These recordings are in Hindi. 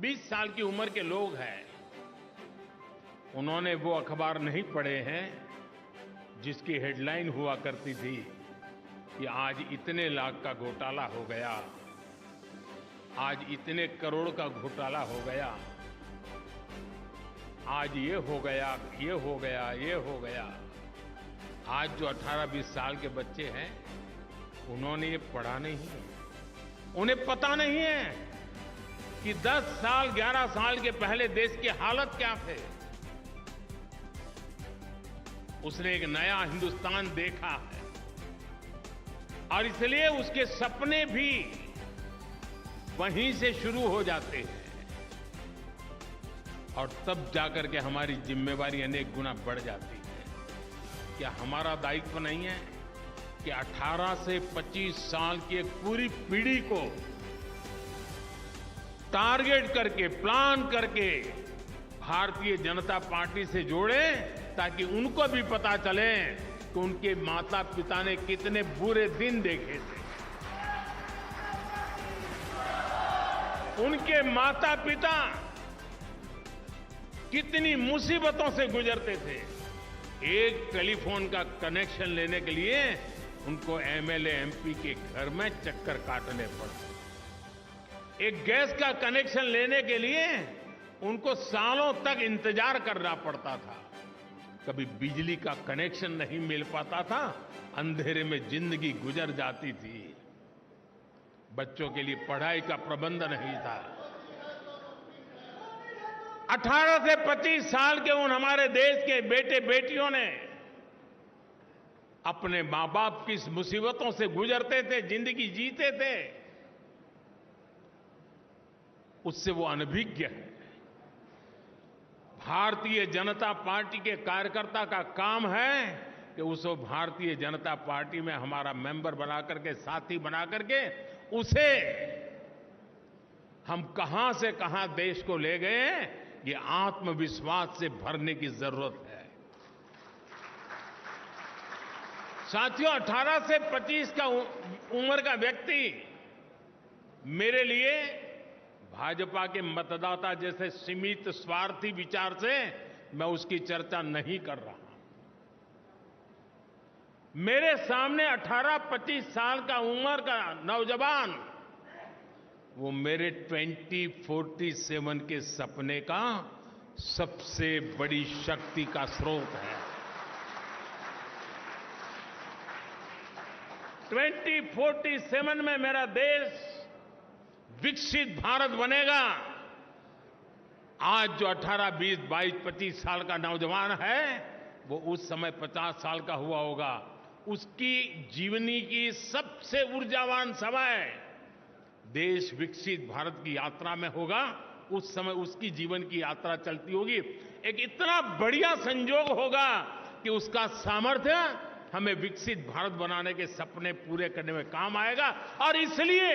20 साल की उम्र के लोग हैं, उन्होंने वो अखबार नहीं पढ़े हैं जिसकी हेडलाइन हुआ करती थी कि आज इतने लाख का घोटाला हो गया, आज इतने करोड़ का घोटाला हो गया, आज ये हो गया, ये हो गया, ये हो गया। आज जो 18-20 साल के बच्चे हैं, उन्होंने ये पढ़ा नहीं है, उन्हें पता नहीं है कि 10 साल 11 साल के पहले देश की हालत क्या थे। उसने एक नया हिंदुस्तान देखा है और इसलिए उसके सपने भी वहीं से शुरू हो जाते हैं और तब जाकर के हमारी जिम्मेवारी अनेक गुना बढ़ जाती है। क्या हमारा दायित्व नहीं है कि 18 से 25 साल की एक पूरी पीढ़ी को टारगेट करके, प्लान करके भारतीय जनता पार्टी से जोड़ें, ताकि उनको भी पता चले कि उनके माता पिता ने कितने बुरे दिन देखे थे, उनके माता पिता कितनी मुसीबतों से गुजरते थे। एक टेलीफोन का कनेक्शन लेने के लिए उनको एमएलए एमपी के घर में चक्कर काटने पड़ते, एक गैस का कनेक्शन लेने के लिए उनको सालों तक इंतजार करना पड़ता था, कभी बिजली का कनेक्शन नहीं मिल पाता था, अंधेरे में जिंदगी गुजर जाती थी, बच्चों के लिए पढ़ाई का प्रबंध नहीं था। 18 से 25 साल के उन हमारे देश के बेटे बेटियों ने अपने मां बाप की मुसीबतों से गुजरते थे, जिंदगी जीते थे, उससे वो अनभिज्ञ है। भारतीय जनता पार्टी के कार्यकर्ता का काम है कि उसको भारतीय जनता पार्टी में हमारा मेंबर बना करके, साथी बना करके, उसे हम कहां से कहां देश को ले गए, ये आत्मविश्वास से भरने की जरूरत है। साथियों, 18 से 25 का उम्र का व्यक्ति मेरे लिए भाजपा के मतदाता जैसे सीमित स्वार्थी विचार से मैं उसकी चर्चा नहीं कर रहा। मेरे सामने 18-25 साल का उम्र का नौजवान, वो मेरे 2047 के सपने का सबसे बड़ी शक्ति का स्रोत है। 2047 में मेरा देश विकसित भारत बनेगा। आज जो 18, 20, 22, 25 साल का नौजवान है, वो उस समय 50 साल का हुआ होगा। उसकी जीवनी की सबसे ऊर्जावान समय देश विकसित भारत की यात्रा में होगा। उस समय उसकी जीवन की यात्रा चलती होगी। एक इतना बढ़िया संयोग होगा कि उसका सामर्थ्य हमें विकसित भारत बनाने के सपने पूरे करने में काम आएगा। और इसलिए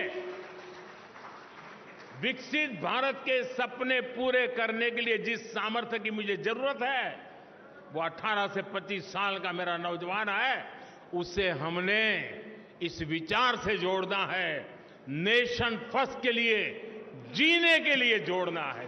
विकसित भारत के सपने पूरे करने के लिए जिस सामर्थ्य की मुझे जरूरत है, वो 18 से 25 साल का मेरा नौजवान है। उसे हमने इस विचार से जोड़ना है, नेशन फर्स्ट के लिए, जीने के लिए जोड़ना है।